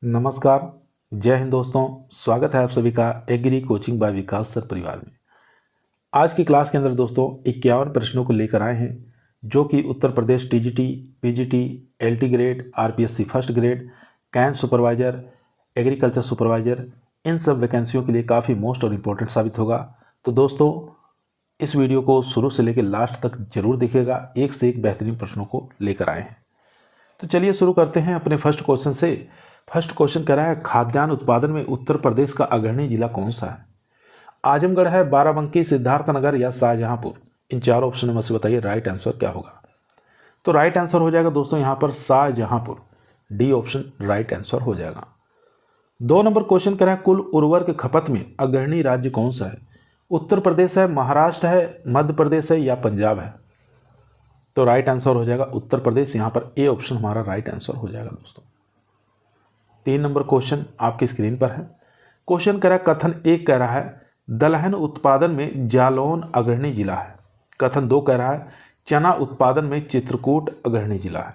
नमस्कार। जय हिंद दोस्तों। स्वागत है आप सभी का एग्री कोचिंग बाय विकास सर परिवार में। आज की क्लास के अंदर दोस्तों 51 प्रश्नों को लेकर आए हैं, जो कि Uttar Pradesh TGT, PGT, LT grade, RPSC first grade, cane supervisor, agriculture supervisor, इन सब वैकेंसियों के लिए काफ़ी मोस्ट और इम्पोर्टेंट साबित होगा। तो दोस्तों इस वीडियो को शुरू से लेकर लास्ट तक जरूर देखिएगा, एक से एक बेहतरीन प्रश्नों को लेकर आए हैं। तो चलिए शुरू करते हैं अपने फर्स्ट क्वेश्चन से। फर्स्ट क्वेश्चन कह रहा है खाद्यान्न उत्पादन में उत्तर प्रदेश का अग्रणी जिला कौन सा है? आजमगढ़ है, बाराबंकी, सिद्धार्थनगर या शाहजहांपुर। इन चारों ऑप्शन में से बताइए राइट आंसर क्या होगा। तो राइट आंसर हो जाएगा दोस्तों यहाँ पर Shahjahanpur. D option right answer हो जाएगा। 2 नंबर क्वेश्चन कह रहा है कुल उर्वरक खपत में अग्रणी राज्य कौन सा है? उत्तर प्रदेश है, महाराष्ट्र है, मध्य प्रदेश है या पंजाब है? तो राइट आंसर हो जाएगा उत्तर प्रदेश। यहाँ पर ए ऑप्शन हमारा राइट आंसर हो जाएगा दोस्तों। 3 नंबर क्वेश्चन आपकी स्क्रीन पर है। क्वेश्चन कह रहा है कथन 1 कह रहा है दलहन उत्पादन में जालौन अग्रणी जिला है। कथन 2 कह रहा है चना उत्पादन में चित्रकूट अग्रणी जिला है।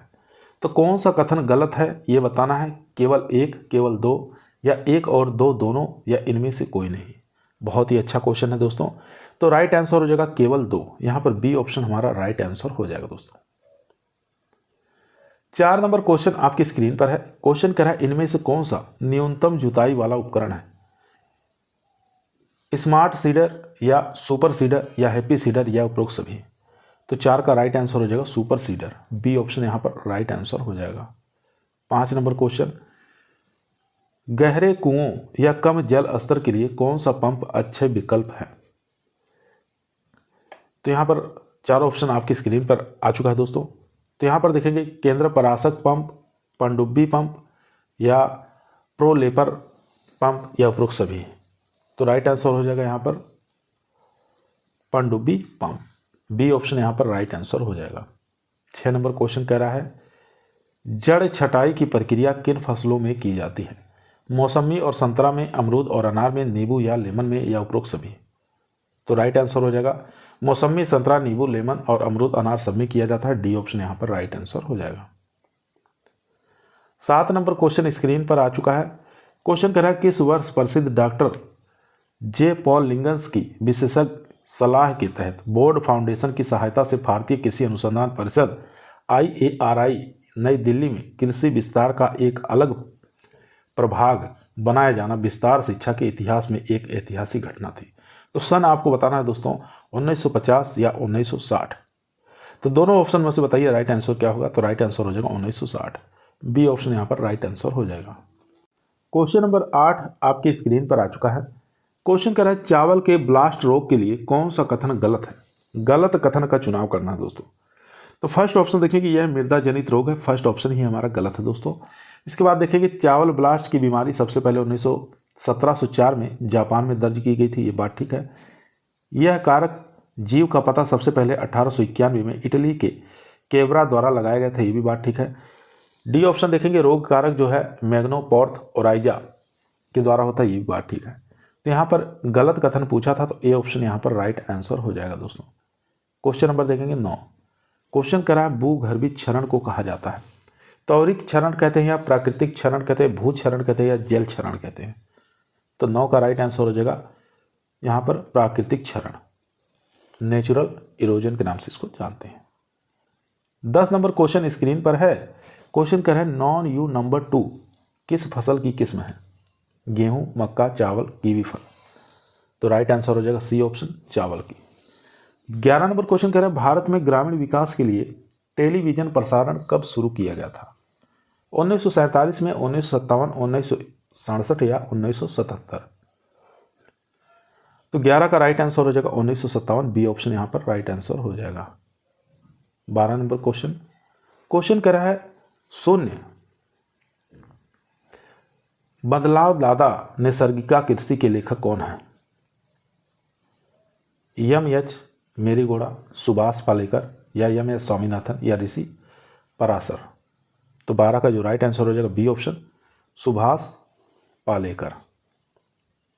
तो कौन सा कथन गलत है ये बताना है। केवल 1, केवल 2 या 1 और 2 दोनों या इनमें से कोई नहीं। बहुत ही अच्छा क्वेश्चन है दोस्तों। तो राइट आंसर हो जाएगा केवल 2। यहां पर बी ऑप्शन हमारा राइट आंसर हो जाएगा दोस्तों। 4 नंबर क्वेश्चन आपकी स्क्रीन पर है। क्वेश्चन कह रहा है इनमें से कौन सा न्यूनतम जुताई वाला उपकरण है? स्मार्ट सीडर या सुपर सीडर या हैप्पी सीडर या उपरोक्त सभी। तो 4 का राइट आंसर हो जाएगा सुपर सीडर। बी ऑप्शन यहां पर राइट आंसर हो जाएगा। 5 नंबर क्वेश्चन गहरे कुओं या कम जल स्तर के लिए कौन सा पंप अच्छे विकल्प है? तो यहां पर 4 ऑप्शन आपकी स्क्रीन पर आ चुका है दोस्तों। तो यहां पर देखेंगे केंद्र पराशक पंप, पनडुब्बी पंप या प्रोलेपर पंप या उपरोक्त सभी। तो राइट आंसर हो जाएगा यहां पर पनडुब्बी पंप। बी ऑप्शन यहां पर राइट आंसर हो जाएगा। 6 नंबर क्वेश्चन कह रहा है जड़ छटाई की प्रक्रिया किन फसलों में की जाती है? मौसमी और संतरा में, अमरूद और अनार में, नींबू या लेमन में या उपरोक्त सभी। तो राइट आंसर हो जाएगा मौसमी, संतरा, नींबू, लेमन और अमरूद, अनार सब में किया जाता है। डी ऑप्शन यहां पर राइट आंसर हो जाएगा। 7 नंबर क्वेश्चन स्क्रीन पर आ चुका है। क्वेश्चन कह रहा है किस वर्ष प्रसिद्ध डॉक्टर जे पॉल लिंगन्स की विशेषज्ञ सलाह के तहत बोर्ड फाउंडेशन की सहायता से भारतीय कृषि अनुसंधान परिषद IARI नई दिल्ली में कृषि विस्तार का एक अलग प्रभाग बनाया जाना विस्तार शिक्षा के इतिहास में एक ऐतिहासिक घटना थी? तो सन आपको बताना है दोस्तों 1950 या 1960। तो दोनों ऑप्शन में से बताइए राइट आंसर क्या होगा। तो राइट आंसर हो जाएगा 1960। बी ऑप्शन यहां पर राइट आंसर हो जाएगा। क्वेश्चन नंबर 8 आपकी स्क्रीन पर आ चुका है। क्वेश्चन कह रहा है चावल के ब्लास्ट रोग के लिए कौन सा कथन गलत है? गलत कथन का चुनाव करना है दोस्तों। तो फर्स्ट ऑप्शन देखेंगे यह मृदा जनित रोग है। फर्स्ट ऑप्शन ही हमारा गलत है दोस्तों। इसके बाद देखेंगे चावल ब्लास्ट की बीमारी सबसे पहले 1704 में जापान में दर्ज की गई थी। ये बात ठीक है। यह कारक जीव का पता सबसे पहले 1891 में इटली के केवरा द्वारा लगाया गया था। ये भी बात ठीक है। डी ऑप्शन देखेंगे रोग कारक जो है मैग्नोपोर्थ ओराइजा के द्वारा होता है। ये भी बात ठीक है। तो यहाँ पर गलत कथन पूछा था, तो ए ऑप्शन यहाँ पर राइट आंसर हो जाएगा दोस्तों। क्वेश्चन नंबर देखेंगे 9। क्वेश्चन कह रहा है भूगर्भित क्षरण को कहा जाता है? तौरिक क्षरण कहते हैं या प्राकृतिक क्षरण कहते हैं, भू क्षरण कहते हैं या जल क्षरण कहते हैं? तो 9 का राइट आंसर हो जाएगा यहाँ पर प्राकृतिक क्षरण, नेचुरल इरोजन के नाम से इसको जानते हैं। 10 नंबर क्वेश्चन स्क्रीन पर है। क्वेश्चन कह रहा है नॉन यू नंबर 2 किस फसल की किस्म है? गेहूं, मक्का, चावल, कीवी फल। तो राइट आंसर हो जाएगा सी ऑप्शन चावल की। 11 नंबर क्वेश्चन कह रहा है भारत में ग्रामीण विकास के लिए टेलीविजन प्रसारण कब शुरू किया गया था? 1947 में, 1957, 1967 या 1977? तो 11 का राइट आंसर हो जाएगा 1957। बी ऑप्शन यहां पर राइट आंसर हो जाएगा। 12 नंबर क्वेश्चन। क्वेश्चन कह रहा है शून्य बदलाव दादा नैसर्गिका कृषि के लेखक कौन है? एम.एच. मेरीगोड़ा, सुभाष पालेकर या एम.एस. स्वामीनाथन या ऋषि पराशर? तो 12 का जो राइट आंसर हो जाएगा B option Subhash Palekar.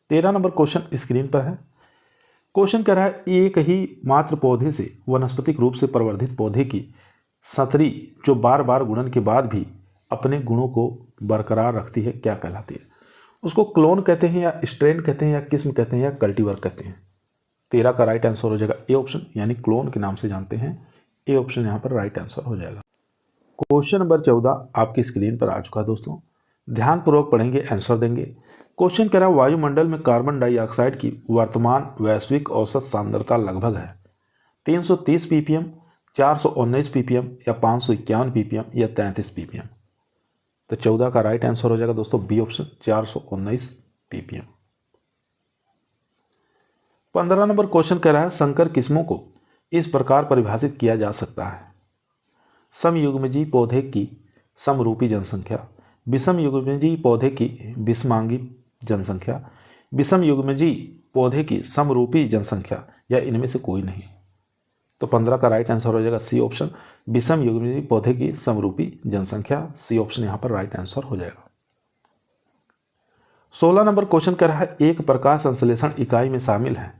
13 number question screen पर है। क्वेश्चन कह रहा है एक ही मात्र पौधे से वनस्पतिक रूप से प्रवर्धित पौधे की संतरी जो बार बार गुणन के बाद भी अपने गुणों को बरकरार रखती है क्या कहलाती है? उसको क्लोन कहते हैं या स्ट्रेन कहते हैं या किस्म कहते हैं या कल्टीवर कहते हैं? 13 का राइट आंसर हो जाएगा ए ऑप्शन, यानी क्लोन के नाम से जानते हैं। ए ऑप्शन यहाँ पर राइट आंसर हो जाएगा। क्वेश्चन नंबर 14 आपकी स्क्रीन पर आ चुका है दोस्तों, ध्यानपूर्वक पढ़ेंगे, आंसर देंगे। क्वेश्चन कह रहा है वायुमंडल में कार्बन डाइऑक्साइड की वर्तमान वैश्विक औसत सांद्रता लगभग है 330 ppm, 419 ppm या 551 ppm या 33 ppm। तो 14 का राइट आंसर हो जाएगा दोस्तों B option 419 ppm। 15 number question कह रहा है संकर किस्मों को इस प्रकार परिभाषित किया जा सकता है। समयुग्मजी पौधे की समरूपी जनसंख्या, विषमयुग्मजी पौधे की विषमांगी जनसंख्या, विषमयुग्मजी पौधे की समरूपी जनसंख्या या इनमें से कोई नहीं। तो 15 का राइट आंसर हो जाएगा सी ऑप्शन, विषमयुग्मजी पौधे की समरूपी जनसंख्या। सी ऑप्शन यहां पर राइट आंसर हो जाएगा। 16 नंबर क्वेश्चन कह रहा है एक प्रकाश संश्लेषण इकाई में शामिल है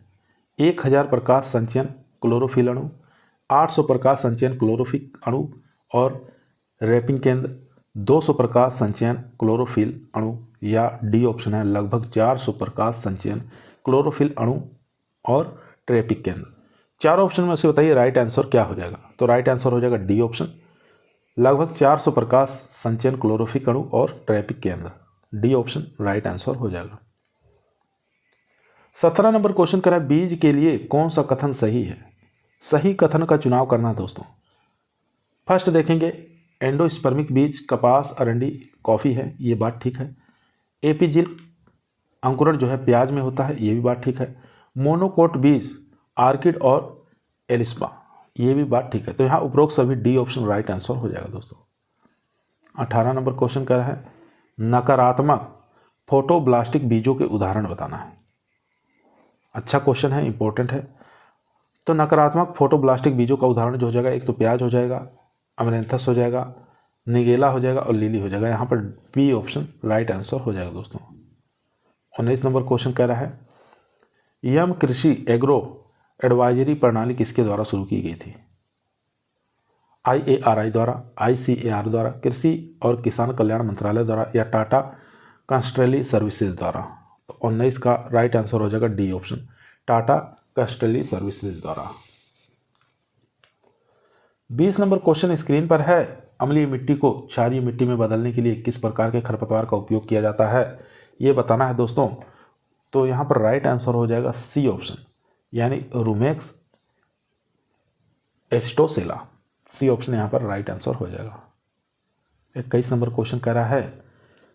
1000 प्रकाश संचयन क्लोरोफिल अणु, 800 प्रकाश संचयन क्लोरोफिल अणु और रैपिंग केंद्र, 200 प्रकाश संचयन क्लोरोफिल अणु या डी ऑप्शन है लगभग 400 प्रकाश संचयन क्लोरोफिल अणु और ट्रैपिक केंद्र। चारों ऑप्शन में से बताइए राइट आंसर क्या हो जाएगा? तो राइट आंसर हो जाएगा डी ऑप्शन, लगभग 400 प्रकाश संचयन क्लोरोफिल अणु और ट्रैपिक केंद्र। डी ऑप्शन राइट आंसर हो जाएगा। 17 नंबर क्वेश्चन करा बीज के लिए कौन सा कथन सही है? सही कथन का चुनाव करना दोस्तों। फर्स्ट देखेंगे एंडोस्पर्मिक बीज कपास, अरंडी, कॉफ़ी है, ये बात ठीक है। एपीजिल अंकुरण जो है प्याज में होता है, ये भी बात ठीक है। मोनोकोट बीज आर्किड और एलिस्पा, ये भी बात ठीक है। तो यहाँ उपरोक्त सभी डी ऑप्शन राइट आंसर हो जाएगा दोस्तों। 18 नंबर क्वेश्चन कर रहा है नकारात्मक फोटोब्लास्टिक बीजों के उदाहरण बताना है। अच्छा क्वेश्चन है, इंपॉर्टेंट है। तो नकारात्मक फोटोब्लास्टिक बीजों का उदाहरण जो हो जाएगा एक तो प्याज हो जाएगा, अमरेंथस हो जाएगा, निगेला हो जाएगा और लिली हो जाएगा। यहाँ पर बी ऑप्शन राइट आंसर हो जाएगा दोस्तों। 19 नंबर क्वेश्चन कह रहा है यम कृषि एग्रो एडवाइजरी प्रणाली किसके द्वारा शुरू की गई थी? IARI द्वारा, ICAR द्वारा, कृषि और किसान कल्याण मंत्रालय द्वारा या टाटा कंस्ट्रेली सर्विसेज द्वारा। तो 19 का राइट आंसर हो जाएगा डी ऑप्शन, टाटा कंस्ट्रेली सर्विसेज द्वारा। 20 नंबर क्वेश्चन स्क्रीन पर है अम्लीय मिट्टी को क्षारीय मिट्टी में बदलने के लिए किस प्रकार के खरपतवार का उपयोग किया जाता है, ये बताना है दोस्तों। तो यहाँ पर राइट आंसर हो जाएगा सी ऑप्शन, यानी रूमेक्स एस्टोसेला। सी ऑप्शन यहाँ पर राइट आंसर हो जाएगा। 21 नंबर क्वेश्चन कह रहा है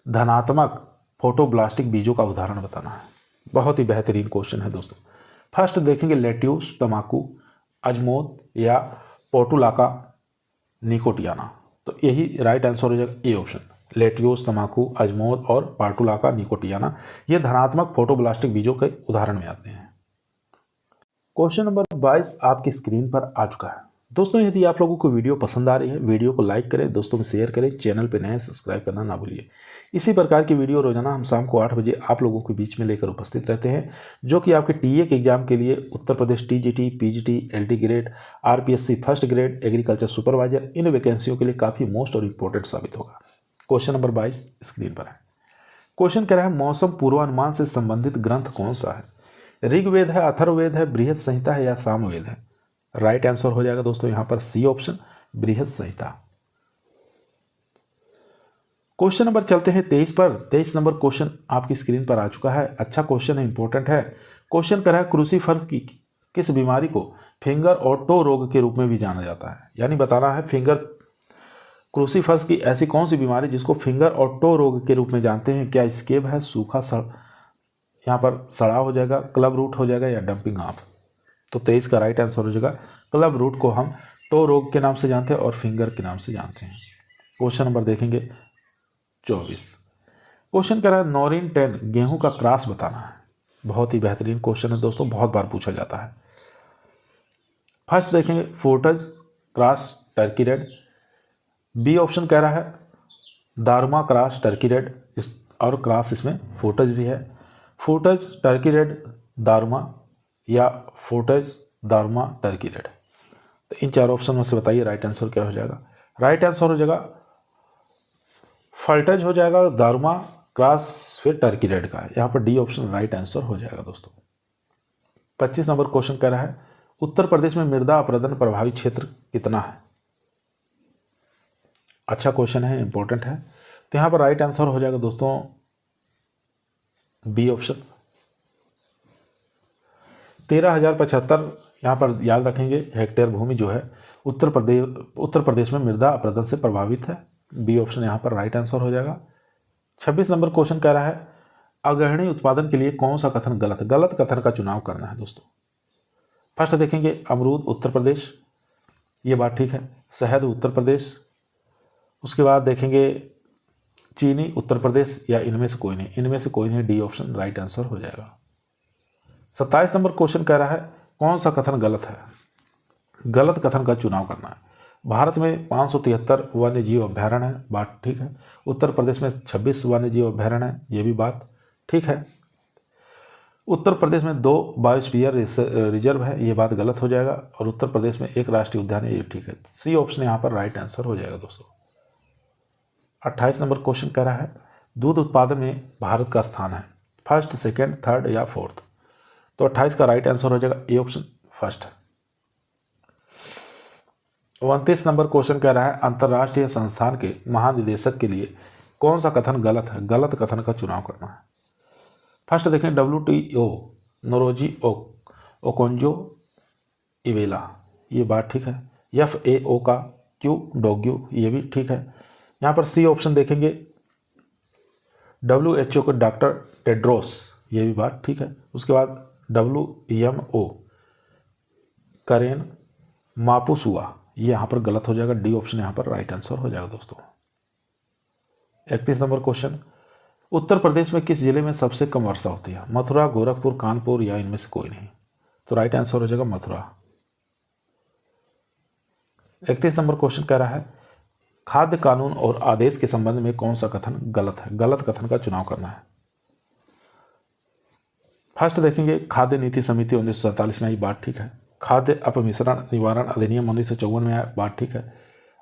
धनात्मक फोटोब्लास्टिक बीजों का उदाहरण बताना है। बहुत ही बेहतरीन क्वेश्चन है दोस्तों। फर्स्ट देखेंगे लेट्यूस, तमाकू, अजमोद या पोर्टुलाका निकोटियाना। तो यही राइट आंसर हो जाएगा ए ऑप्शन, लेट्यूस, तमाकू, अजमोद और पोर्टुलाका निकोटियाना। ये धनात्मक फोटोब्लास्टिक बीजों के उदाहरण में आते हैं। क्वेश्चन नंबर 22 आपकी स्क्रीन पर आ चुका है दोस्तों। यदि आप लोगों को वीडियो पसंद आ रही है, वीडियो को लाइक करें, दोस्तों में शेयर करें, चैनल पर नए सब्सक्राइब करना ना भूलिए। इसी प्रकार की वीडियो रोजाना हम शाम को 8 बजे आप लोगों के बीच में लेकर उपस्थित रहते हैं, जो कि आपके टीए के एग्जाम के लिए Uttar Pradesh TGT, PGT, LT grade, RPSC first grade, agriculture supervisor, इन वैकेंसियों के लिए काफ़ी मोस्ट और इम्पोर्टेंट साबित होगा। क्वेश्चन नंबर 22 स्क्रीन पर है। क्वेश्चन कह रहा है मौसम पूर्वानुमान से संबंधित ग्रंथ कौन सा है? ऋग्वेद है, अथर्ववेद है, बृहद संहिता है या सामवेद है? राइट आंसर हो जाएगा दोस्तों यहाँ पर सी ऑप्शन, बृहद संहिता। क्वेश्चन नंबर चलते हैं 23 पर। 23 नंबर क्वेश्चन आपकी स्क्रीन पर आ चुका है। अच्छा क्वेश्चन है, इंपॉर्टेंट है। क्वेश्चन कर रहा है क्रूसीफर्स की किस बीमारी को फिंगर और टो रोग के रूप में भी जाना जाता है? यानी बताना है फिंगर क्रूसीफर्स की ऐसी कौन सी बीमारी जिसको फिंगर और टो रोग के रूप में जानते हैं? क्या स्केब है, सूखा यहाँ पर सड़ाव हो जाएगा, क्लब रूट हो जाएगा या डंपिंग ऑफ? तो 23 का राइट आंसर हो जाएगा क्लब रूट को हम टो रोग के नाम से जानते हैं और फिंगर के नाम से जानते हैं। क्वेश्चन नंबर देखेंगे 24। क्वेश्चन कह रहा है नॉरिन 10 गेहूं का क्रॉस बताना है। बहुत ही बेहतरीन क्वेश्चन है दोस्तों, बहुत बार पूछा जाता है। फर्स्ट देखेंगे Fultz cross Turkey red. B option कह रहा है दारमा क्रॉस टर्की रेड, और क्रॉस इसमें फोर्टज भी है। फोर्टज टर्की रेड दारमा या फोर्टज दारमा टर्की रेड। तो इन चार ऑप्शन में से बताइए राइट आंसर क्या हो जाएगा? राइट आंसर हो जाएगा फल्टज हो जाएगा दारुमा क्रॉस फिर टर्की रेड का। यहाँ पर डी ऑप्शन राइट आंसर हो जाएगा दोस्तों। 25 नंबर क्वेश्चन कह रहा है उत्तर प्रदेश में मृदा अपरदन प्रभावित क्षेत्र कितना है। अच्छा क्वेश्चन है, इंपॉर्टेंट है। तो यहाँ पर राइट आंसर हो जाएगा दोस्तों बी ऑप्शन 13,075। यहाँ पर याद रखेंगे हेक्टेयर भूमि जो है उत्तर प्रदेश में मृदा अपरदन से प्रभावित है। बी ऑप्शन यहाँ पर राइट आंसर हो जाएगा। 26 नंबर क्वेश्चन कह रहा है अग्रणी उत्पादन के लिए कौन सा कथन गलत है। गलत कथन का चुनाव करना है दोस्तों। फर्स्ट देखेंगे अमरूद उत्तर प्रदेश, ये बात ठीक है। शहद उत्तर प्रदेश, उसके बाद देखेंगे चीनी उत्तर प्रदेश, या इनमें से कोई नहीं। इनमें से कोई नहीं, डी ऑप्शन राइट आंसर हो जाएगा। 27 नंबर क्वेश्चन कह रहा है कौन सा कथन गलत है। गलत कथन का चुनाव करना है। भारत में 573 वन्य जीव अभ्यारण्य है, बात ठीक है। उत्तर प्रदेश में 26 वन्य जीव अभ्यारण्य है, ये भी बात ठीक है। उत्तर प्रदेश में 2 बायोस्फीयर रिजर्व है, ये बात गलत हो जाएगा। और उत्तर प्रदेश में 1 राष्ट्रीय उद्यान है, ये ठीक है। सी ऑप्शन यहाँ पर राइट आंसर हो जाएगा दोस्तों। 28 नंबर क्वेश्चन कह रहा है दूध उत्पादन में भारत का स्थान है, फर्स्ट, सेकेंड, थर्ड या फोर्थ। तो 28 का राइट आंसर हो जाएगा A option first. 29 number question कह रहा है अंतर्राष्ट्रीय संस्थान के महानिदेशक के लिए कौन सा कथन गलत है। गलत कथन का चुनाव करना है। फर्स्ट देखें WTO नोरोजी ओकोंजो इवेला, ये बात ठीक है। FAO का क्यू डोग्यू, ये भी ठीक है। यहाँ पर सी ऑप्शन देखेंगे WHO के डॉक्टर टेड्रोस, ये भी बात ठीक है। उसके बाद WMO करेन मापुसुआ, ये यहाँ पर गलत हो जाएगा। डी ऑप्शन यहाँ पर राइट आंसर हो जाएगा दोस्तों। 31 नंबर क्वेश्चन उत्तर प्रदेश में किस जिले में सबसे कम वर्षा होती है। मथुरा, गोरखपुर, कानपुर या इनमें से कोई नहीं। तो राइट आंसर हो जाएगा मथुरा। 31 नंबर क्वेश्चन कह रहा है खाद्य कानून और आदेश के संबंध में कौन सा कथन गलत है। गलत कथन का चुनाव करना है। फर्स्ट देखेंगे खाद्य नीति समिति 1947 में आई, बात ठीक है। खाद्य अपमिश्रण निवारण अधिनियम 1954 में आया, बात ठीक है।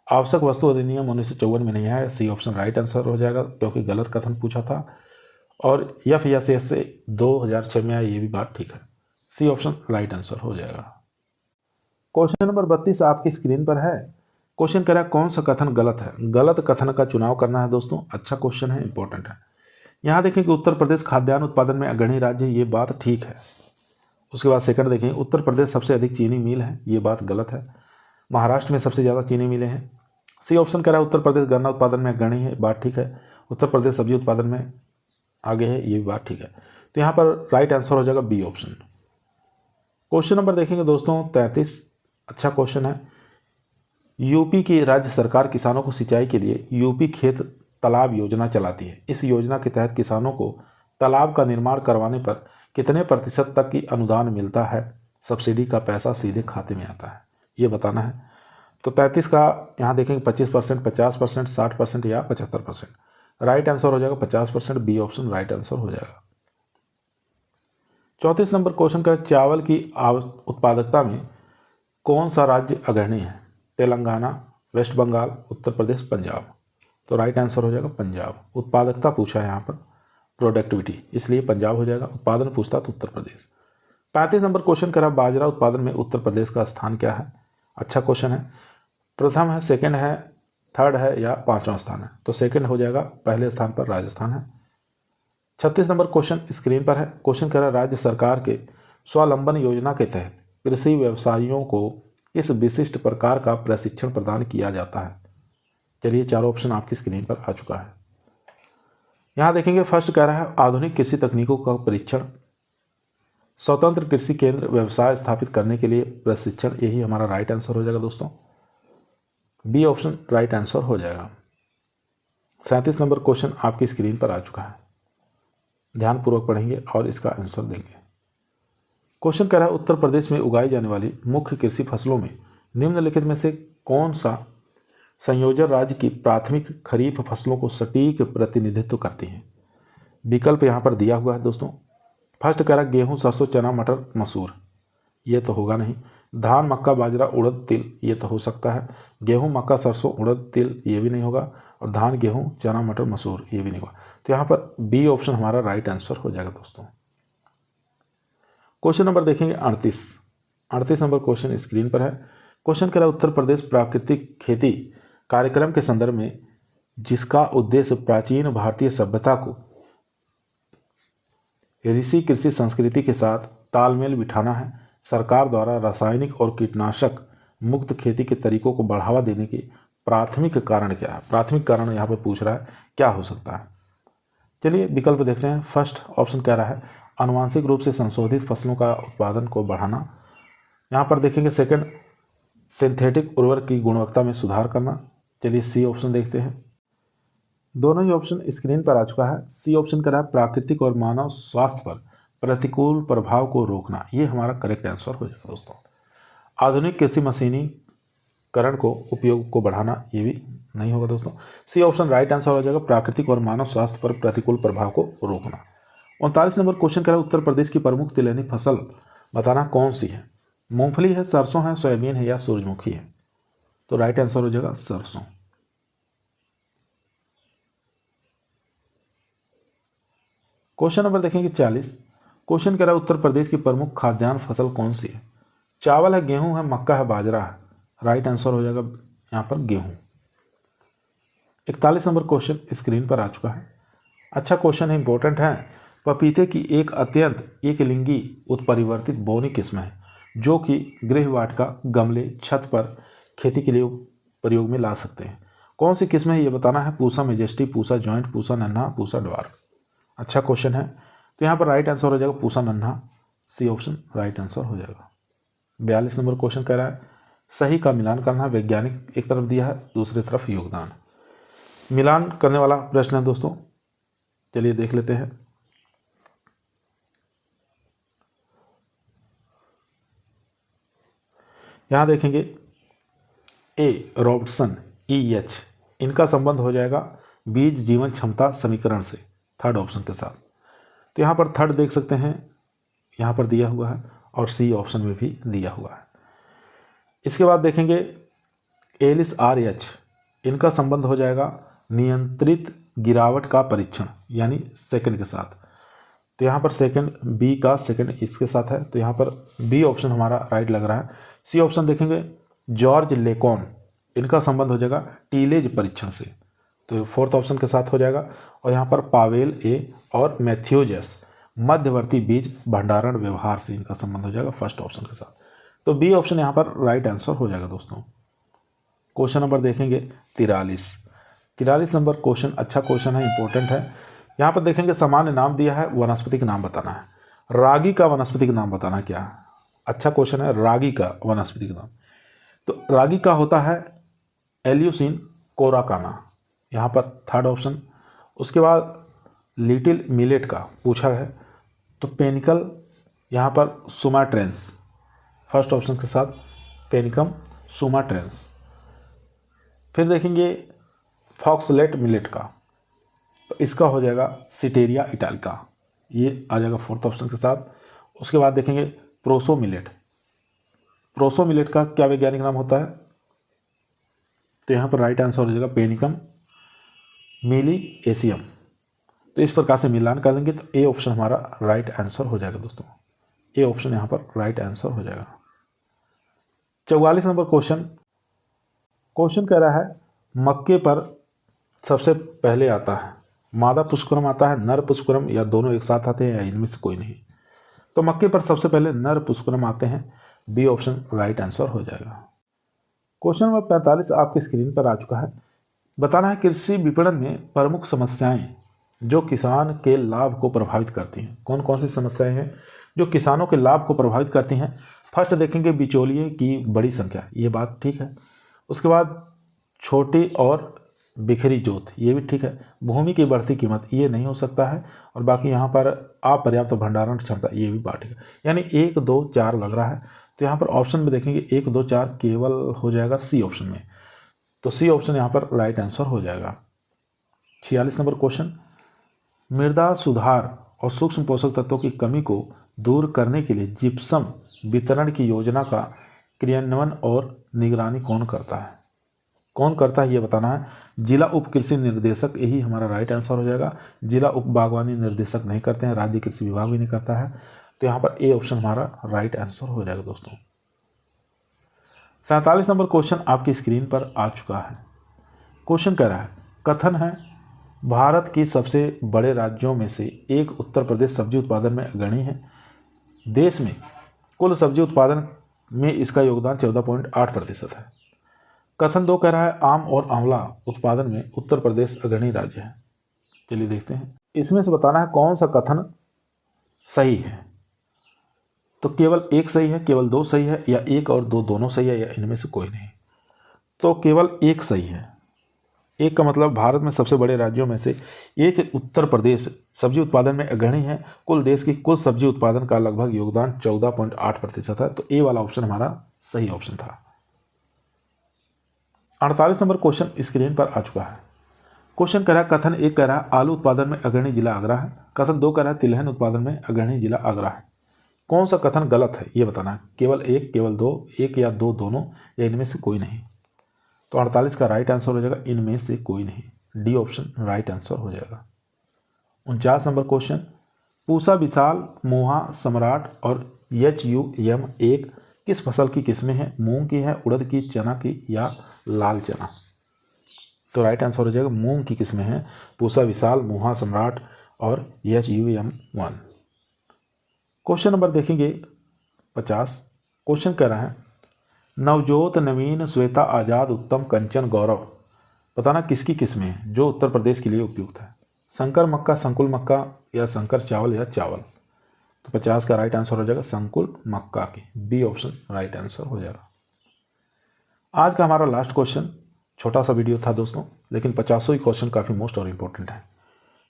आवश्यक वस्तु अधिनियम 1954 में नहीं है, सी ऑप्शन राइट आंसर हो जाएगा क्योंकि गलत कथन पूछा था। और FSS से 2006 में आया, ये भी बात ठीक है। सी ऑप्शन राइट आंसर हो जाएगा। क्वेश्चन नंबर 32 आपकी स्क्रीन पर है। क्वेश्चन कह रहा है कौन सा कथन गलत है। गलत कथन का चुनाव करना है दोस्तों। अच्छा क्वेश्चन है, इंपॉर्टेंट है। यहाँ देखें कि उत्तर प्रदेश खाद्यान्न उत्पादन में अग्रणी राज्य है, ये बात ठीक है। उसके बाद सेकंड देखें उत्तर प्रदेश सबसे अधिक चीनी मिल है, ये बात गलत है। महाराष्ट्र में सबसे ज़्यादा चीनी मिलें हैं। सी ऑप्शन कह रहा है उत्तर प्रदेश गन्ना उत्पादन में अग्रणी है, बात ठीक है। उत्तर प्रदेश सब्जी उत्पादन में आगे है, ये भी बात ठीक है। तो यहाँ पर राइट आंसर हो जाएगा बी ऑप्शन। क्वेश्चन नंबर देखेंगे दोस्तों 33। अच्छा क्वेश्चन है। यूपी की राज्य सरकार किसानों को सिंचाई के लिए यूपी खेत तालाब योजना चलाती है। इस योजना के तहत किसानों को तालाब का निर्माण करवाने पर कितने प्रतिशत तक की अनुदान मिलता है। सब्सिडी का पैसा सीधे खाते में आता है, ये बताना है। तो 33 का यहाँ देखेंगे 25%, 50%, 60% या 75%। राइट आंसर हो जाएगा 50%, बी ऑप्शन राइट आंसर हो जाएगा। 34 नंबर क्वेश्चन का चावल की उत्पादकता में कौन सा राज्य अग्रणी है। तेलंगाना, वेस्ट बंगाल, उत्तर प्रदेश, पंजाब। तो राइट आंसर हो जाएगा पंजाब। उत्पादकता पूछा है यहाँ पर, प्रोडक्टिविटी, इसलिए पंजाब हो जाएगा। उत्पादन पूछता तो उत्तर प्रदेश। 35 नंबर क्वेश्चन करा बाजरा उत्पादन में उत्तर प्रदेश का स्थान क्या है। अच्छा क्वेश्चन है। प्रथम है, सेकंड है, थर्ड है या 5वां स्थान है। तो सेकंड हो जाएगा, पहले स्थान पर राजस्थान है। 36 नंबर क्वेश्चन स्क्रीन पर है। क्वेश्चन कह रहा है राज्य सरकार के स्वावलंबन योजना के तहत कृषि व्यवसायियों को इस विशिष्ट प्रकार का प्रशिक्षण प्रदान किया जाता है। चलिए 4 ऑप्शन आपकी स्क्रीन पर आ चुका है। यहाँ देखेंगे फर्स्ट कह रहा है आधुनिक कृषि तकनीकों का परीक्षण, स्वतंत्र कृषि केंद्र व्यवसाय स्थापित करने के लिए प्रशिक्षण, यही हमारा राइट आंसर हो जाएगा दोस्तों। बी ऑप्शन राइट आंसर हो जाएगा। 37 नंबर क्वेश्चन आपकी स्क्रीन पर आ चुका है, ध्यानपूर्वक पढ़ेंगे और इसका आंसर देंगे। क्वेश्चन कह रहा है उत्तर प्रदेश में उगाई जाने वाली मुख्य कृषि फसलों में निम्नलिखित में से कौन सा संयोजन राज्य की प्राथमिक खरीफ फसलों को सटीक प्रतिनिधित्व करती है। विकल्प यहाँ पर दिया हुआ है दोस्तों। फर्स्ट कह रहा है गेहूँ, सरसों, चना, मटर, मसूर, ये तो होगा नहीं। धान, मक्का, बाजरा, उड़द, तिल, ये तो हो सकता है। गेहूँ, मक्का, सरसों, उड़द, तिल, ये भी नहीं होगा। और धान, गेहूं, चना, मटर, मसूर ये भी नहीं हुआ। तो यहाँ पर बी ऑप्शन हमारा राइट आंसर हो जाएगा दोस्तों। क्वेश्चन नंबर देखेंगे 38 नंबर क्वेश्चन स्क्रीन पर है। क्वेश्चन कह रहा है उत्तर प्रदेश प्राकृतिक खेती कार्यक्रम के संदर्भ में जिसका उद्देश्य प्राचीन भारतीय सभ्यता को ऋषि कृषि संस्कृति के साथ तालमेल बिठाना है, सरकार द्वारा रासायनिक और कीटनाशक मुक्त खेती के तरीकों को बढ़ावा देने के प्राथमिक कारण क्या है? प्राथमिक कारण यहाँ पे पूछ रहा है क्या हो सकता है। चलिए विकल्प देखते हैं। फर्स्ट ऑप्शन कह रहा है आनुवांशिक रूप से संशोधित फसलों का उत्पादन को बढ़ाना। यहाँ पर देखेंगे सेकंड सिंथेटिक उर्वरक की गुणवत्ता में सुधार करना। चलिए सी ऑप्शन देखते हैं। दोनों ही ऑप्शन स्क्रीन पर आ चुका है। सी ऑप्शन कह रहा है प्राकृतिक और मानव स्वास्थ्य पर प्रतिकूल प्रभाव को रोकना। ये हमारा करेक्ट आंसर हो जाएगा दोस्तों। आधुनिक कृषि मशीनीकरण को उपयोग को बढ़ाना, ये भी नहीं होगा दोस्तों। सी ऑप्शन राइट आंसर हो जाएगा, प्राकृतिक और मानव स्वास्थ्य पर प्रतिकूल प्रभाव को रोकना। 39 नंबर क्वेश्चन कह रहा है उत्तर प्रदेश की प्रमुख तिलहनी फसल बताना कौन सी है? मूंगफली है, सरसों है, सोयाबीन है या सूरजमुखी है? तो राइट आंसर हो जाएगा सरसों। क्वेश्चन नंबर देखेंगे 40। क्वेश्चन कह रहा है उत्तर प्रदेश की प्रमुख खाद्यान्न फसल कौन सी है? चावल है, गेहूं है, मक्का है, बाजरा है? राइट आंसर हो जाएगा यहाँ पर गेहूं। 41 नंबर क्वेश्चन स्क्रीन पर आ चुका है। अच्छा क्वेश्चन है, इंपॉर्टेंट है। पपीते की एक अत्यंत एकलिंगी उत्परिवर्तित बोनी किस्म है जो कि गृहवाटिका, गमले, छत पर खेती के लिए प्रयोग में ला सकते हैं। कौन सी किस्म है ये बताना है। पूसा मेजेस्टी, पूसा जॉइंट, पूसा नन्हा, पूसा ड्वार्फ? अच्छा क्वेश्चन है, तो यहाँ पर राइट आंसर हो जाएगा पूसा नन्हा। सी ऑप्शन राइट आंसर हो जाएगा। 42 नंबर क्वेश्चन कह रहा है सही का मिलान करना। वैज्ञानिक एक तरफ दिया है, दूसरी तरफ योगदान। मिलान करने वाला प्रश्न है दोस्तों। चलिए देख लेते हैं। यहाँ देखेंगे ए रॉबर्टसन, EH, इनका संबंध हो जाएगा बीज जीवन क्षमता समीकरण से, थर्ड ऑप्शन के साथ। तो यहाँ पर थर्ड देख सकते हैं, यहाँ पर दिया हुआ है और सी ऑप्शन में भी दिया हुआ है। इसके बाद देखेंगे एलिस, RH, इनका संबंध हो जाएगा नियंत्रित गिरावट का परीक्षण यानी सेकंड के साथ। तो यहाँ पर सेकंड, बी का सेकंड इसके साथ है, तो यहाँ पर बी ऑप्शन हमारा राइट लग रहा है। सी ऑप्शन देखेंगे जॉर्ज लेकॉन, इनका संबंध हो जाएगा टीलेज परीक्षण से, तो फोर्थ ऑप्शन के साथ हो जाएगा। और यहाँ पर पावेल ए और मैथ्यूजस मध्यवर्ती बीज भंडारण व्यवहार से इनका संबंध हो जाएगा फर्स्ट ऑप्शन के साथ। तो बी ऑप्शन यहाँ पर राइट आंसर हो जाएगा दोस्तों। क्वेश्चन नंबर देखेंगे 43 नंबर क्वेश्चन अच्छा क्वेश्चन है, इंपॉर्टेंट है। यहाँ पर देखेंगे सामान्य नाम दिया है, वनस्पति का नाम बताना है। रागी का वनस्पति का नाम बताना क्या है? अच्छा क्वेश्चन है, रागी का वनस्पति का नाम। तो रागी का होता है एल्यूसिन कोराकाना, यहाँ पर थर्ड ऑप्शन। उसके बाद लिटिल मिलेट का पूछा है, तो पेनिकल यहाँ पर सुमाट्रेंस फर्स्ट ऑप्शन के साथ, पेनिकम सुमाट्रेंस। फिर देखेंगे फॉक्सलेट मिलेट का, तो इसका हो जाएगा सिटेरिया इटालिका, ये आ जाएगा फोर्थ ऑप्शन के साथ। उसके बाद देखेंगे प्रोसो मिलेट का क्या वैज्ञानिक नाम होता है? तो यहाँ पर राइट आंसर हो जाएगा पेनिकम मिलिएसियम। तो इस प्रकार से मिलान कर देंगे तो ए ऑप्शन हमारा राइट आंसर हो जाएगा दोस्तों। ए ऑप्शन यहाँ पर राइट आंसर हो जाएगा। 44 नंबर क्वेश्चन कह रहा है मक्के पर सबसे पहले आता है मादा पुष्पक्रम आता है, नर पुष्पक्रम, या दोनों एक साथ आते हैं, या इनमें से कोई नहीं? तो मक्के पर सबसे पहले नर पुष्पक्रम आते हैं। बी ऑप्शन राइट आंसर हो जाएगा। क्वेश्चन नंबर 45 आपकी स्क्रीन पर आ चुका है। बताना है कृषि विपणन में प्रमुख समस्याएं जो किसान के लाभ को प्रभावित करती हैं। कौन कौन सी समस्याएं हैं जो किसानों के लाभ को प्रभावित करती हैं? फर्स्ट देखेंगे बिचौलिए की बड़ी संख्या, ये बात ठीक है। उसके बाद छोटी और बिखरी जोत, ये भी ठीक है। भूमि की बढ़ती कीमत, ये नहीं हो सकता है। और बाकी यहाँ पर अपर्याप्त भंडारण क्षमता, ये भी बात ठीक है। यानी 1, 2, 4 लग रहा है। तो यहाँ पर ऑप्शन में देखेंगे 1, 2, 4 केवल हो जाएगा सी ऑप्शन में, तो सी ऑप्शन यहाँ पर राइट आंसर हो जाएगा। 46 नंबर क्वेश्चन, मृदा सुधार और सूक्ष्म पोषक तत्वों की कमी को दूर करने के लिए जिप्सम वितरण की योजना का क्रियान्वयन और निगरानी कौन करता है? कौन करता है ये बताना है। जिला उप कृषि निर्देशक, यही हमारा राइट आंसर हो जाएगा। जिला उप बागवानी निर्देशक नहीं करते हैं, राज्य कृषि विभाग भी नहीं करता है, तो यहाँ पर ए ऑप्शन हमारा राइट आंसर हो जाएगा दोस्तों। 47 नंबर क्वेश्चन आपकी स्क्रीन पर आ चुका है। क्वेश्चन कह रहा है, कथन है भारत की सबसे बड़े राज्यों में से एक उत्तर प्रदेश सब्जी उत्पादन में अग्रणी है। देश में कुल सब्जी उत्पादन में इसका योगदान 14.8% है। कथन 2 कह रहा है आम और आंवला उत्पादन में उत्तर प्रदेश अग्रणी राज्य है। चलिए देखते हैं, इसमें से बताना है कौन सा कथन सही है। तो केवल एक सही है, केवल 2 सही है, या 1 और 2 दोनों सही है, या इनमें से कोई नहीं। तो केवल 1 सही है। 1 का मतलब भारत में सबसे बड़े राज्यों में से एक उत्तर प्रदेश सब्जी उत्पादन में अग्रणी है। कुल देश की कुल सब्जी उत्पादन का लगभग योगदान 14.8% है। तो ए वाला ऑप्शन हमारा सही ऑप्शन था। 48 नंबर क्वेश्चन स्क्रीन पर आ चुका है। क्वेश्चन कह रहा है, कथन 1 कह रहा है आलू उत्पादन में अग्रणी जिला आगरा है। कथन 2 कह रहा है तिलहन उत्पादन में अग्रणी जिला आगरा है। कौन सा कथन गलत है ये बताना है। केवल 1, केवल 2, 1 या 2 दोनों, या इनमें से कोई नहीं। तो 48 का राइट आंसर हो जाएगा इनमें से कोई नहीं, डी ऑप्शन राइट आंसर हो जाएगा। 49 नंबर क्वेश्चन, पूसा, विशाल, मोहा, सम्राट और HUM1 किस फसल की किस्में हैं। मूंग की है, उड़द की, चना की, या लाल चना। तो राइट आंसर हो जाएगा मूंग की किस्में हैं पूसा, विशाल, मोहा, सम्राट और HUM1। क्वेश्चन नंबर देखेंगे 50। क्वेश्चन कह रहा है नवजोत, नवीन, श्वेता, आज़ाद, उत्तम, कंचन, गौरव बताना किसकी किस्में हैं जो उत्तर प्रदेश के लिए उपयुक्त है। संकर मक्का, संकुल मक्का, या संकर चावल, या चावल। तो 50 का राइट आंसर हो जाएगा संकुल मक्का की, बी ऑप्शन राइट आंसर हो जाएगा। आज का हमारा लास्ट क्वेश्चन, छोटा सा वीडियो था दोस्तों, लेकिन 50 क्वेश्चन काफ़ी मोस्ट और इम्पोर्टेंट है।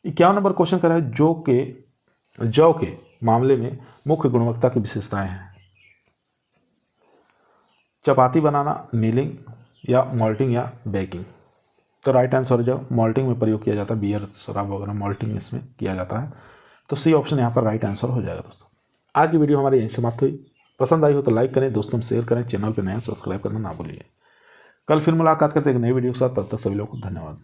51 नंबर क्वेश्चन कर रहा है जौ के मामले में मुख्य गुणवत्ता की विशेषताएं हैं। चपाती बनाना, मिलिंग, या मॉल्टिंग, या बेकिंग। तो राइट आंसर हो जाएगा मॉल्टिंग में प्रयोग किया जाता है, बियर, शराब वगैरह मॉल्टिंग इसमें किया जाता है। तो सी ऑप्शन यहाँ पर राइट आंसर हो जाएगा दोस्तों। आज की वीडियो हमारी यहीं समाप्त हुई। पसंद आई हो तो लाइक करें, दोस्तों में शेयर करें, चैनल पर नया सब्सक्राइब करना ना भूलिए। कल फिर मुलाकात करते हैं एक नई वीडियो के साथ, तब तक सभी लोगों को धन्यवाद।